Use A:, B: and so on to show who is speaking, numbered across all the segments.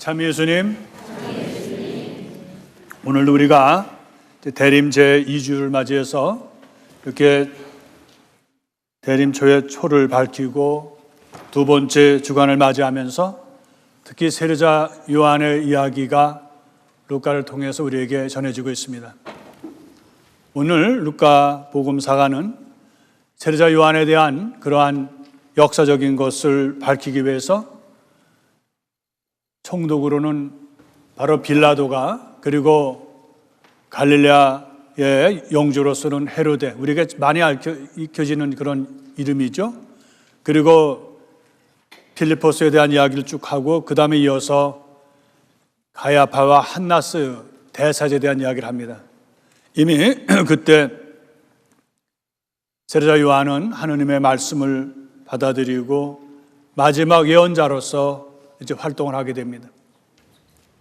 A: 참 예수님, 오늘도 우리가 대림 제2주를 맞이해서 이렇게 대림 초의 초를 밝히고 두 번째 주간을 맞이하면서 특히 세례자 요한의 이야기가 루카를 통해서 우리에게 전해지고 있습니다. 오늘 루카 복음사가는 세례자 요한에 대한 그러한 역사적인 것을 밝히기 위해서 총독으로는 바로 빌라도가, 그리고 갈릴레아의 영주로서는 헤로데, 우리가 많이 익혀지는 그런 이름이죠. 그리고 필리포스에 대한 이야기를 쭉 하고 그 다음에 이어서 가야파와 한나스 대사제에 대한 이야기를 합니다. 이미 그때 세례자 요한은 하느님의 말씀을 받아들이고 마지막 예언자로서 이제 활동을 하게 됩니다.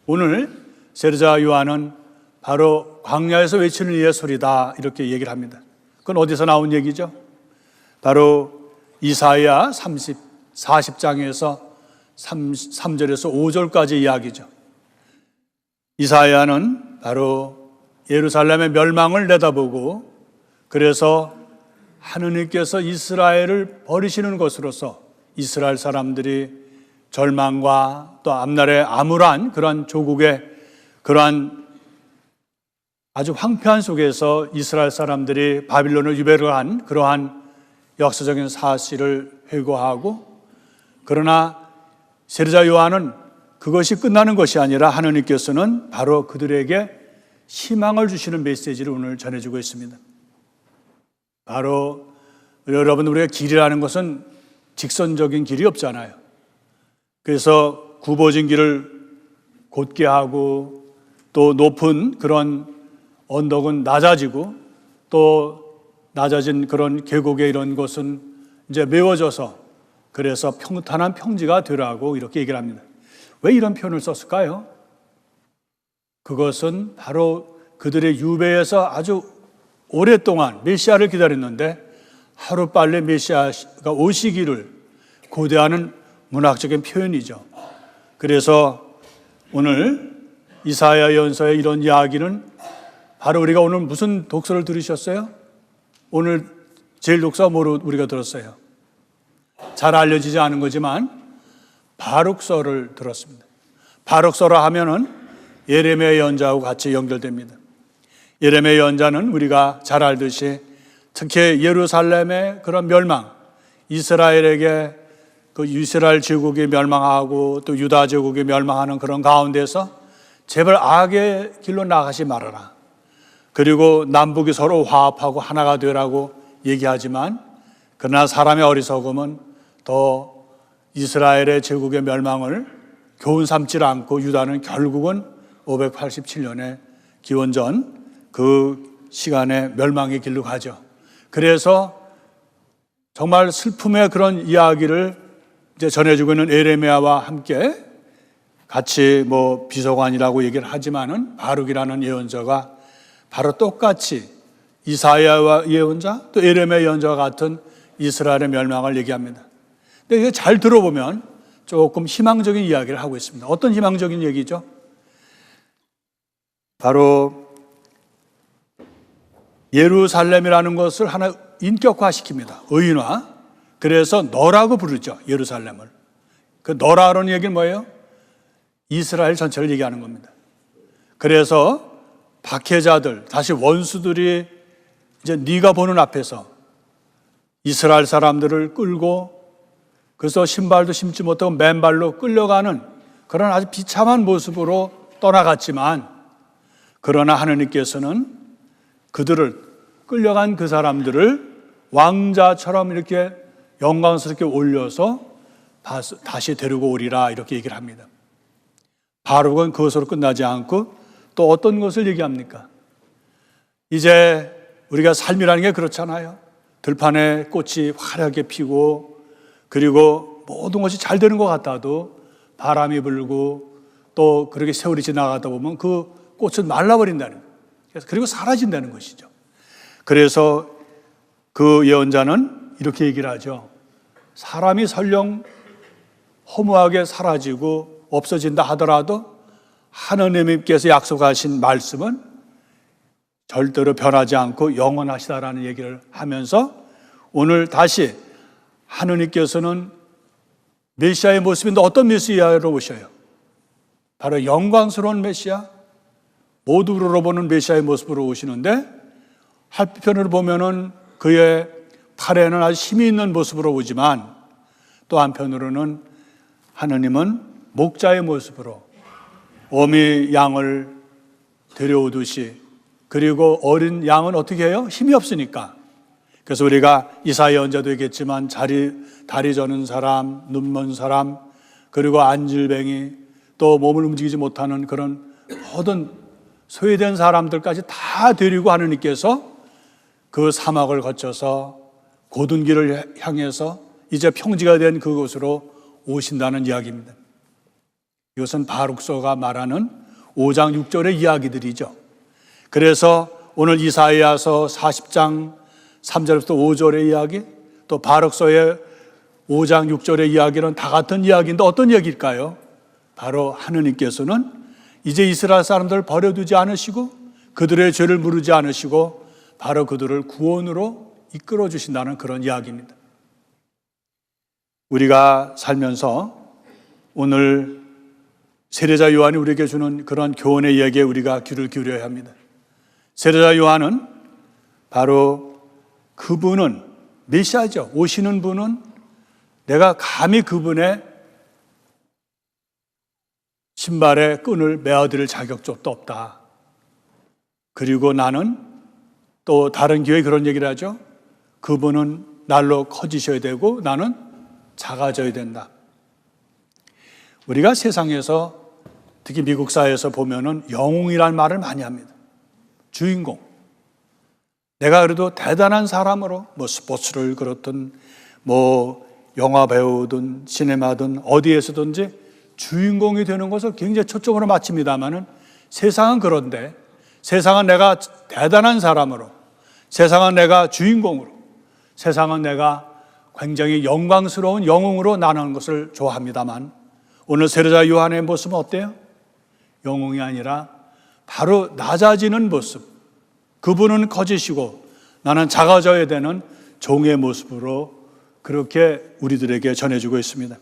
A: 오늘 세례자 요한은 바로 광야에서 외치는 이의 소리다, 이렇게 얘기를 합니다. 그건 어디서 나온 얘기죠? 바로 이사야 40장에서 3절에서 5절까지 이야기죠. 이사야는 바로 예루살렘의 멸망을 내다보고, 그래서 하느님께서 이스라엘을 버리시는 것으로서 이스라엘 사람들이 절망과 또 앞날의 암울한 그러한 조국의 그러한 아주 황폐한 속에서 이스라엘 사람들이 바빌론을 유배를 한 그러한 역사적인 사실을 회고하고, 그러나 세례자 요한은 그것이 끝나는 것이 아니라 하느님께서는 바로 그들에게 희망을 주시는 메시지를 오늘 전해주고 있습니다. 바로 여러분, 우리가 길이라는 것은 직선적인 길이 없잖아요. 그래서 굽어진 길을 곧게 하고 또 높은 그런 언덕은 낮아지고 또 낮아진 그런 계곡의 이런 곳은 이제 메워져서 그래서 평탄한 평지가 되라고 이렇게 얘기를 합니다. 왜 이런 표현을 썼을까요? 그것은 바로 그들의 유배에서 아주 오랫동안 메시아를 기다렸는데 하루빨리 메시아가 오시기를 고대하는 문학적인 표현이죠. 그래서 오늘 이사야 예언서의 이런 이야기는 바로 우리가 오늘 무슨 독서를 들으셨어요? 오늘 제일 독서가 뭐로 우리가 들었어요? 잘 알려지지 않은 거지만 바룩서를 들었습니다. 바룩서라 하면은 예레미야 예언자하고 같이 연결됩니다. 예레미야 예언자는 우리가 잘 알듯이 특히 예루살렘의 그런 멸망, 이스라엘에게 그 이스라엘 제국이 멸망하고 또 유다 제국이 멸망하는 그런 가운데서 제발 악의 길로 나가지 말아라. 그리고 남북이 서로 화합하고 하나가 되라고 얘기하지만, 그러나 사람의 어리석음은 더 이스라엘의 제국의 멸망을 교훈 삼지 않고 유다는 결국은 587년에 기원전 그 시간에 멸망의 길로 가죠. 그래서 정말 슬픔의 그런 이야기를 이제 전해주고 있는 예레미야와 함께 같이 비서관이라고 얘기를 하지만은 바룩이라는 예언자가 바로 똑같이 이사야와 예언자 또 예레미야 예언자와 같은 이스라엘의 멸망을 얘기합니다. 근데 이게 잘 들어보면 조금 희망적인 이야기를 하고 있습니다. 어떤 희망적인 얘기죠? 바로 예루살렘이라는 것을 하나 인격화시킵니다. 의인화. 그래서 너라고 부르죠, 예루살렘을. 그 너라는 얘기는 뭐예요? 이스라엘 전체를 얘기하는 겁니다. 그래서 박해자들, 다시 원수들이 이제 네가 보는 앞에서 이스라엘 사람들을 끌고, 그래서 신발도 신지 못하고 맨발로 끌려가는 그런 아주 비참한 모습으로 떠나갔지만, 그러나 하느님께서는 그들을 끌려간 그 사람들을 왕자처럼 이렇게 영광스럽게 올려서 다시 데리고 오리라, 이렇게 얘기를 합니다. 바룩은 그것으로 끝나지 않고 또 어떤 것을 얘기합니까? 이제 우리가 삶이라는 게 그렇잖아요. 들판에 꽃이 화려하게 피고, 그리고 모든 것이 잘 되는 것 같아도 바람이 불고 또 그렇게 세월이 지나가다 보면 그 꽃은 말라버린다는 거예요. 그리고 사라진다는 것이죠. 그래서 그 예언자는 이렇게 얘기를 하죠. 사람이 설령 허무하게 사라지고 없어진다 하더라도 하나님께서 약속하신 말씀은 절대로 변하지 않고 영원하시다라는 얘기를 하면서 오늘 다시 하느님께서는 메시아의 모습인데 어떤 메시아로 오셔요? 바로 영광스러운 메시아, 모두를 우러러보는 메시아의 모습으로 오시는데 한편으로 보면은 그의 팔에는 아주 힘이 있는 모습으로 오지만 또 한편으로는 하느님은 목자의 모습으로 어미 양을 데려오듯이, 그리고 어린 양은 어떻게 해요? 힘이 없으니까. 그래서 우리가 이사야 언제도 얘기했지만 다리 저는 사람, 눈먼 사람, 그리고 안질뱅이, 또 몸을 움직이지 못하는 그런 모든 소외된 사람들까지 다 데리고 하느님께서 그 사막을 거쳐서 고든 길을 향해서 이제 평지가 된 그곳으로 오신다는 이야기입니다. 이것은 바룩서가 말하는 5장 6절의 이야기들이죠. 그래서 오늘 이사야서 40장 3절부터 5절의 이야기, 또 바룩서의 5장 6절의 이야기는 다 같은 이야기인데 어떤 이야기일까요? 바로 하느님께서는 이제 이스라엘 사람들을 버려두지 않으시고 그들의 죄를 물으지 않으시고 바로 그들을 구원으로 이끌어 주신다는 그런 이야기입니다. 우리가 살면서 오늘 세례자 요한이 우리에게 주는 그런 교훈의 이야기에 우리가 귀를 기울여야 합니다. 세례자 요한은 바로 그분은 메시아죠. 오시는 분은 내가 감히 그분의 신발의 끈을 메어드릴 자격도 없다. 그리고 나는 또 다른 교회에 그런 얘기를 하죠. 그분은 날로 커지셔야 되고 나는 작아져야 된다. 우리가 세상에서 특히 미국 사회에서 보면은 영웅이라는 말을 많이 합니다. 주인공. 내가 그래도 대단한 사람으로 스포츠를 그렇든 영화 배우든 시네마든 어디에서든지 주인공이 되는 것을 굉장히 초점으로 맞춥니다만은 세상은 그런데 세상은 내가 대단한 사람으로, 세상은 내가 주인공으로, 세상은 내가 굉장히 영광스러운 영웅으로 나누는 것을 좋아합니다만 오늘 세례자 요한의 모습은 어때요? 영웅이 아니라 바로 낮아지는 모습, 그분은 커지시고 나는 작아져야 되는 종의 모습으로 그렇게 우리들에게 전해주고 있습니다.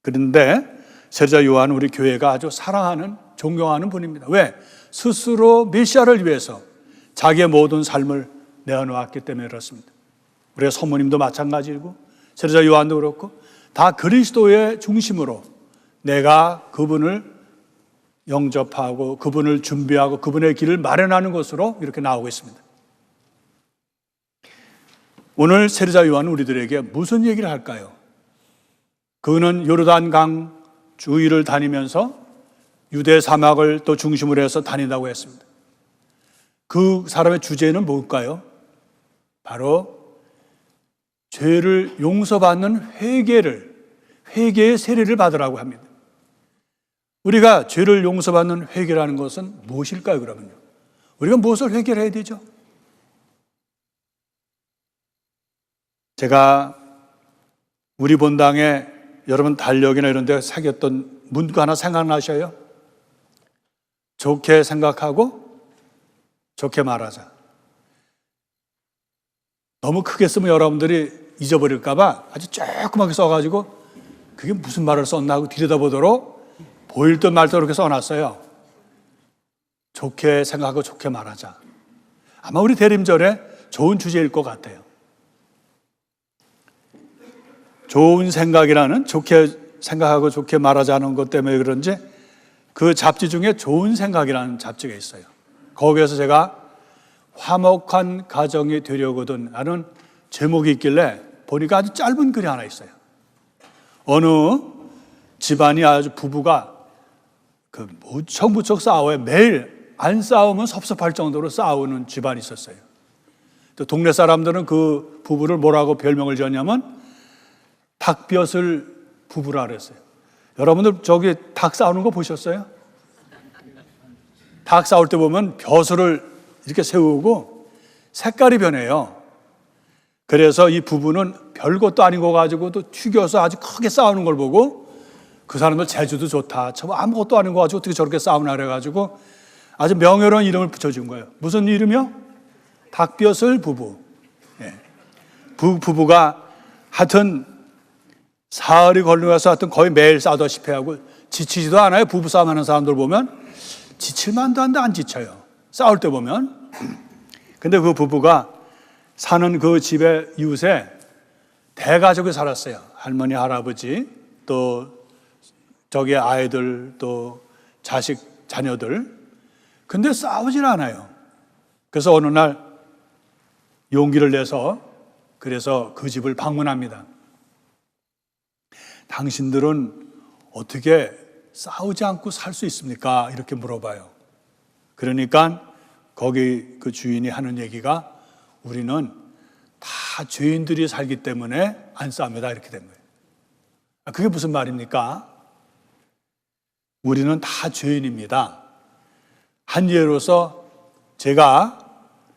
A: 그런데 세례자 요한은 우리 교회가 아주 사랑하는, 존경하는 분입니다. 왜? 스스로 메시아를 위해서 자기의 모든 삶을 내어놓았기 때문에 그렇습니다. 우리가 성모님도 마찬가지고 세례자 요한도 그렇고 다 그리스도의 중심으로 내가 그분을 영접하고 그분을 준비하고 그분의 길을 마련하는 것으로 이렇게 나오고 있습니다. 오늘 세례자 요한은 우리들에게 무슨 얘기를 할까요? 그는 요르단강 주위를 다니면서 유대 사막을 또 중심으로 해서 다닌다고 했습니다. 그 사람의 주제는 뭘까요? 바로 죄를 용서받는 회개의 세례를 받으라고 합니다. 우리가 죄를 용서받는 회개라는 것은 무엇일까요, 그러면요? 우리가 무엇을 회개를 해야 되죠? 제가 우리 본당에 여러분 달력이나 이런 데 새겼던 문구 하나 생각나셔요? 좋게 생각하고 좋게 말하자. 너무 크게 쓰면 여러분들이 잊어버릴까 봐 아주 조그맣게 써가지고 그게 무슨 말을 썼나 하고 들여다보도록 보일 듯 말 듯 그렇게 써놨어요. 좋게 생각하고 좋게 말하자. 아마 우리 대림절에 좋은 주제일 것 같아요. 좋은 생각이라는, 좋게 생각하고 좋게 말하자는 것 때문에 그런지 그 잡지 중에 좋은 생각이라는 잡지가 있어요. 거기에서 제가 화목한 가정이 되려거든 하는 제목이 있길래 보니까 아주 짧은 글이 하나 있어요. 어느 집안이 아주 부부가 무척 싸워요. 매일 안 싸우면 섭섭할 정도로 싸우는 집안이 있었어요. 또 동네 사람들은 그 부부를 뭐라고 별명을 지었냐면 닭벼슬 부부라 그랬어요. 여러분들 저기 닭 싸우는 거 보셨어요? 닭 싸울 때 보면 벼슬을 이렇게 세우고 색깔이 변해요. 그래서 이 부부는 별것도 아닌 거 가지고 또 튀겨서 아주 크게 싸우는 걸 보고 그 사람들 재주도 좋다. 저 아무것도 아닌 거 가지고 어떻게 저렇게 싸우나 그래가지고 아주 명예로운 이름을 붙여준 거예요. 무슨 이름이요? 닭벼슬 부부. 예. 부부가 하여튼 사흘이 걸려서 하여튼 거의 매일 싸우다시피 하고 지치지도 않아요. 부부싸움 하는 사람들 보면 지칠만도 한데 안 지쳐요. 싸울 때 보면. 근데 그 부부가 사는 그 집의 이웃에 대가족이 살았어요. 할머니, 할아버지, 또 저기 아이들, 또 자식, 자녀들. 근데 싸우질 않아요. 그래서 어느 날 용기를 내서 그래서 그 집을 방문합니다. 당신들은 어떻게 싸우지 않고 살 수 있습니까? 이렇게 물어봐요. 그러니까 거기 그 주인이 하는 얘기가 우리는 다 죄인들이 살기 때문에 안 싸웁니다. 이렇게 된 거예요. 그게 무슨 말입니까? 우리는 다 죄인입니다. 한 예로서 제가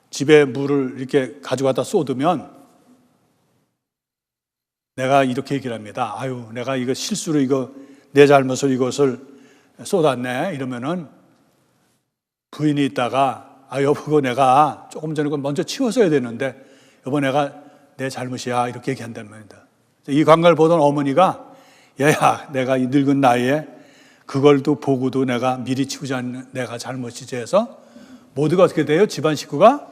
A: 집에 물을 이렇게 가져가다 쏟으면 내가 이렇게 얘기를 합니다. 아유, 내가 이거 실수로 내 잘못을 이것을 쏟았네. 이러면은 부인이 있다가 여보, 그거 내가 조금 전에 그거 먼저 치웠어야 되는데 여보, 내가 내 잘못이야. 이렇게 얘기한단 말입니다. 이 광경을 보던 어머니가 얘야, 내가 이 늙은 나이에 그걸 또 보고도 내가 미리 치우지 않는 내가 잘못이지 해서 모두가 어떻게 돼요? 집안 식구가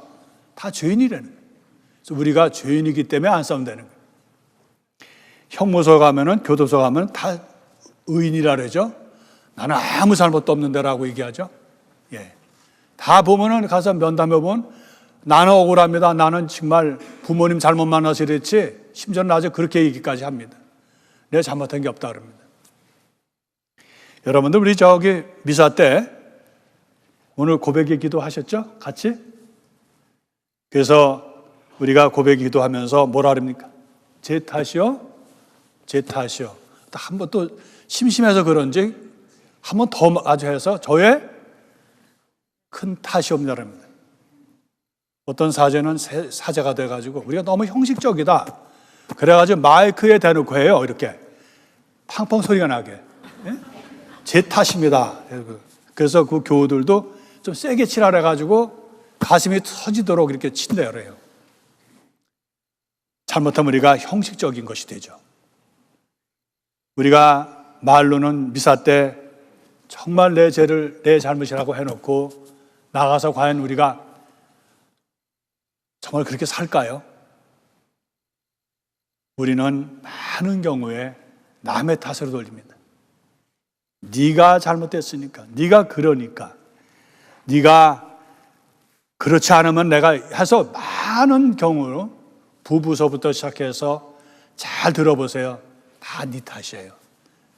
A: 다 죄인이라는 거예요. 그래서 우리가 죄인이기 때문에 안 싸운다는 거예요. 형무소 가면은, 교도소 가면 다 의인이라 그러죠. 나는 아무 잘못도 없는데라고 얘기하죠. 예. 다 보면은 가서 면담해 보면 나는 억울합니다. 나는 정말 부모님 잘못 만나서 이랬지. 심지어는 아주 그렇게 얘기까지 합니다. 내가 잘못한 게 없다 그럽니다. 여러분들 우리 저기 미사 때 오늘 고백의 기도 하셨죠? 같이? 그래서 우리가 고백 기도하면서 뭐라 그럽니까? 제 탓이요? 제 탓이요. 한 번 또 심심해서 그런지 한 번 더 아주 해서 저의 큰 탓이 없냐 합니다. 어떤 사제는 사제가 돼가지고 우리가 너무 형식적이다. 그래가지고 마이크에 대놓고 해요. 이렇게 팡팡 소리가 나게. 예? 제 탓입니다. 그래서 그 교우들도 좀 세게 치라 그래가지고 가슴이 터지도록 이렇게 친다 그래요. 잘못하면 우리가 형식적인 것이 되죠. 우리가 말로는 미사 때 정말 내 죄를 내 잘못이라고 해놓고 나가서 과연 우리가 정말 그렇게 살까요? 우리는 많은 경우에 남의 탓으로 돌립니다. 네가 잘못됐으니까, 네가 그러니까, 네가 그렇지 않으면 내가 해서 많은 경우로 부부서부터 시작해서 잘 들어보세요. 다 네 탓이에요.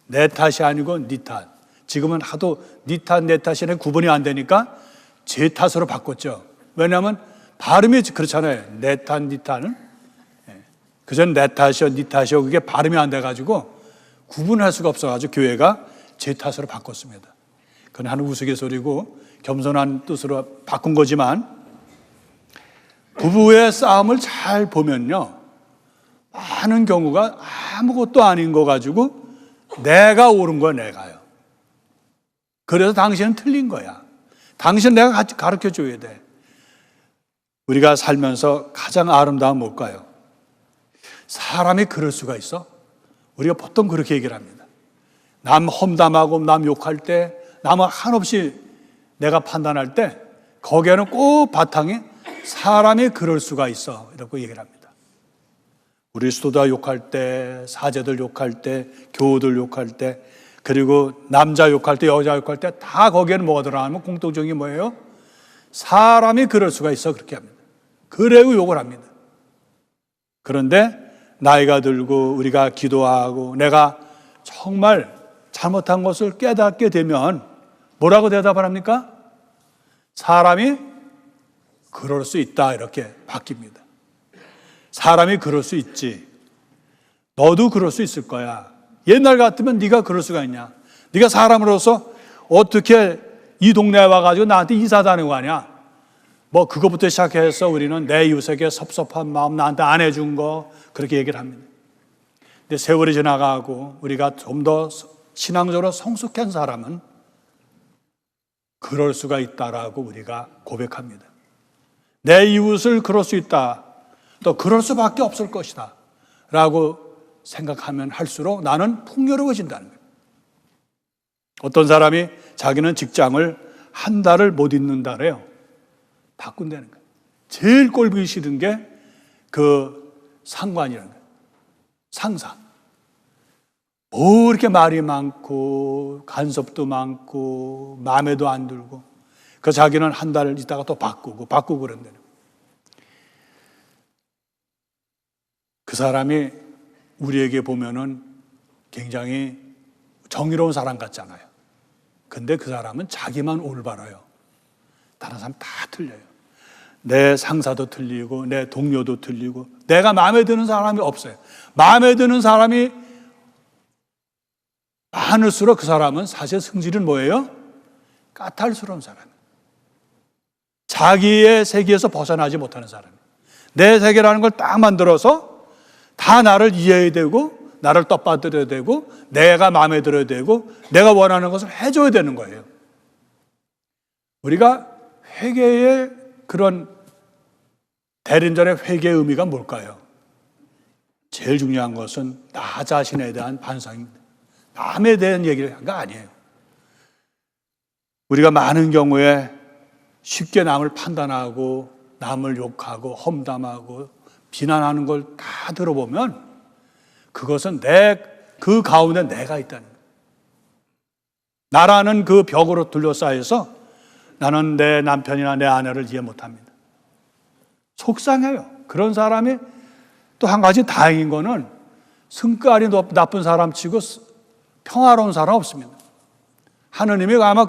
A: 내 탓이 아니고 네 탓. 지금은 하도 네 탓, 내 탓이랑 구분이 안 되니까 제 탓으로 바꿨죠. 왜냐하면 발음이 그렇잖아요. 내 탓, 네 탓은. 그전 내 탓이요, 네 탓이요. 그게 발음이 안 돼가지고 구분할 수가 없어가지고 교회가 제 탓으로 바꿨습니다. 그건 하는 우스갯소리고 겸손한 뜻으로 바꾼 거지만 부부의 싸움을 잘 보면요. 많은 경우가 아무것도 아닌 거 가지고 내가 옳은 거야, 내가요. 그래서 당신은 틀린 거야. 당신 내가 가르쳐 줘야 돼. 우리가 살면서 가장 아름다운 뭘까요? 사람이 그럴 수가 있어? 우리가 보통 그렇게 얘기를 합니다. 남 험담하고 남 욕할 때, 남을 한없이 내가 판단할 때 거기에는 꼭 바탕에 사람이 그럴 수가 있어 이렇게 얘기를 합니다. 우리 수도다 욕할 때, 사제들 욕할 때, 교우들 욕할 때, 그리고 남자 욕할 때, 여자 욕할 때 다 거기에는 뭐가 들어가면 공통적인 게 뭐예요? 사람이 그럴 수가 있어 그렇게 합니다. 그래고 욕을 합니다. 그런데 나이가 들고 우리가 기도하고 내가 정말 잘못한 것을 깨닫게 되면 뭐라고 대답을 합니까? 사람이 그럴 수 있다 이렇게 바뀝니다. 사람이 그럴 수 있지. 너도 그럴 수 있을 거야. 옛날 같으면 네가 그럴 수가 있냐? 네가 사람으로서 어떻게 이 동네에 와가지고 나한테 인사도 안 하고 가냐? 뭐 그것부터 시작해서 우리는 내 이웃에게 섭섭한 마음 나한테 안 해준 거 그렇게 얘기를 합니다. 근데 세월이 지나가고 우리가 좀 더 신앙적으로 성숙한 사람은 그럴 수가 있다라고 우리가 고백합니다. 내 이웃을 그럴 수 있다, 또 그럴 수밖에 없을 것이다 라고 생각하면 할수록 나는 풍요로워진다는 거예요. 어떤 사람이 자기는 직장을 한 달을 못 잊는다래요. 바꾼다는 거예요. 제일 꼴보기 싫은 게 그 상관이라는 거예요. 상사. 뭐 이렇게 말이 많고 간섭도 많고 마음에도 안 들고 그 자기는 한 달 있다가 또 바꾸고 그런다는 거예요. 그 사람이 우리에게 보면은 굉장히 정의로운 사람 같잖아요. 근데 그 사람은 자기만 올바라요. 다른 사람 다 틀려요. 내 상사도 틀리고 내 동료도 틀리고 내가 마음에 드는 사람이 없어요. 마음에 드는 사람이 많을수록 그 사람은 사실 성질은 뭐예요? 까탈스러운 사람이에요. 자기의 세계에서 벗어나지 못하는 사람이에요. 내 세계라는 걸 딱 만들어서 다 나를 이해해야 되고 나를 떡받들어야 되고 내가 마음에 들어야 되고 내가 원하는 것을 해줘야 되는 거예요. 우리가 회개의 그런 대림절의 회개의 의미가 뭘까요? 제일 중요한 것은 나 자신에 대한 반성입니다. 남에 대한 얘기를 한 거 아니에요. 우리가 많은 경우에 쉽게 남을 판단하고 남을 욕하고 험담하고 비난하는 걸 다 들어보면 그것은 그 가운데 내가 있다는 거예요. 나라는 그 벽으로 둘러싸여서 나는 내 남편이나 내 아내를 이해 못합니다. 속상해요. 그런 사람이 또 한 가지 다행인 거는 성깔이 나쁜 사람 치고 평화로운 사람 없습니다. 하느님이 아마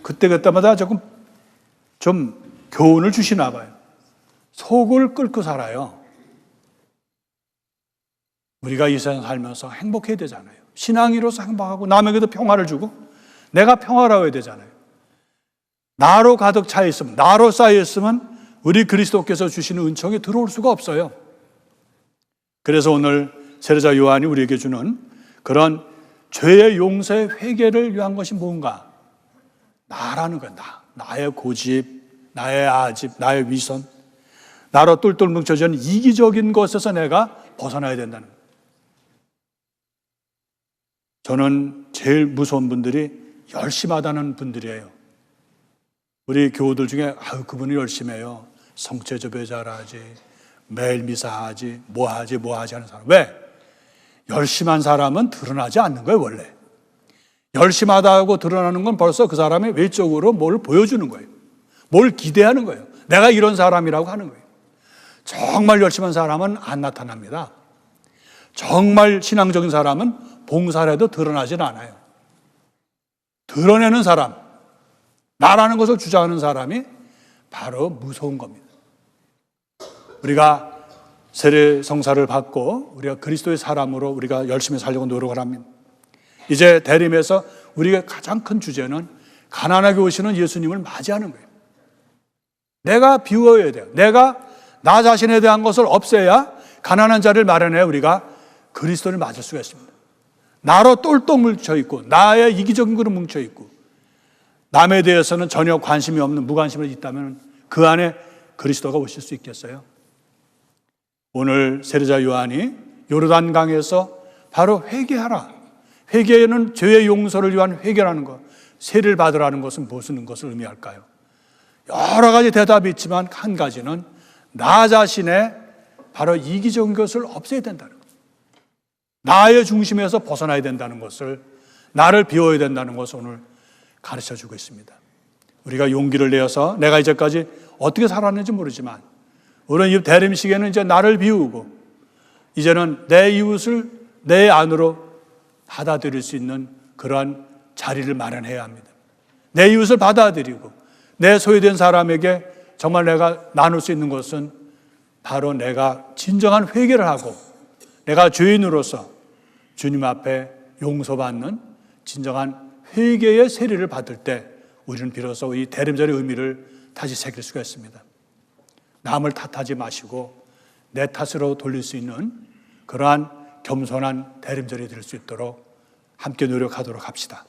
A: 그때마다 조금 좀 교훈을 주시나 봐요. 속을 끓고 살아요. 우리가 이 세상 살면서 행복해야 되잖아요. 신앙이로서 행복하고 남에게도 평화를 주고 내가 평화로워야 되잖아요. 나로 가득 차 있으면, 나로 쌓여 있으면 우리 그리스도께서 주시는 은총이 들어올 수가 없어요. 그래서 오늘 세례자 요한이 우리에게 주는 그런 죄의 용서의 회개를 위한 것이 뭔가? 나라는 거야. 나의 고집, 나의 아집, 나의 위선, 나로 똘똘 뭉쳐져 있는 이기적인 것에서 내가 벗어나야 된다는 거예요. 저는 제일 무서운 분들이 열심하다는 분들이에요. 우리 교우들 중에 그분이 열심히 해요. 성체조배 잘하지, 매일 미사하지, 뭐하지 하는 사람. 왜? 열심한 사람은 드러나지 않는 거예요, 원래. 열심하다고 드러나는 건 벌써 그 사람이 외적으로 뭘 보여주는 거예요. 뭘 기대하는 거예요. 내가 이런 사람이라고 하는 거예요. 정말 열심한 사람은 안 나타납니다. 정말 신앙적인 사람은 봉사를 해도 드러나질 않아요. 드러내는 사람, 나라는 것을 주장하는 사람이 바로 무서운 겁니다. 우리가 세례 성사를 받고 우리가 그리스도의 사람으로 우리가 열심히 살려고 노력을 합니다. 이제 대림에서 우리가 가장 큰 주제는 가난하게 오시는 예수님을 맞이하는 거예요. 내가 비워야 돼요. 내가 나 자신에 대한 것을 없애야 가난한 자리를 마련해 우리가 그리스도를 맞을 수가 있습니다. 나로 똘똘 뭉쳐있고 나의 이기적인 것으로 뭉쳐있고 남에 대해서는 전혀 관심이 없는 무관심으로 있다면 그 안에 그리스도가 오실 수 있겠어요? 오늘 세례자 요한이 요르단강에서 바로 회개하라. 회개는 죄의 용서를 위한 회개라는 것, 세례를 받으라는 것은 무슨 것을 의미할까요? 여러 가지 대답이 있지만 한 가지는 나 자신의 바로 이기적인 것을 없애야 된다는 것. 나의 중심에서 벗어나야 된다는 것을, 나를 비워야 된다는 것을 오늘 가르쳐주고 있습니다. 우리가 용기를 내어서 내가 이제까지 어떻게 살았는지 모르지만 오늘 이 대림식에는 이제 나를 비우고 이제는 내 이웃을 내 안으로 받아들일 수 있는 그러한 자리를 마련해야 합니다. 내 이웃을 받아들이고 내 소외된 사람에게 정말 내가 나눌 수 있는 것은 바로 내가 진정한 회개를 하고 내가 죄인으로서 주님 앞에 용서받는 진정한 회개의 세례를 받을 때 우리는 비로소 이 대림절의 의미를 다시 새길 수가 있습니다. 남을 탓하지 마시고 내 탓으로 돌릴 수 있는 그러한 겸손한 대림절이 될 수 있도록 함께 노력하도록 합시다.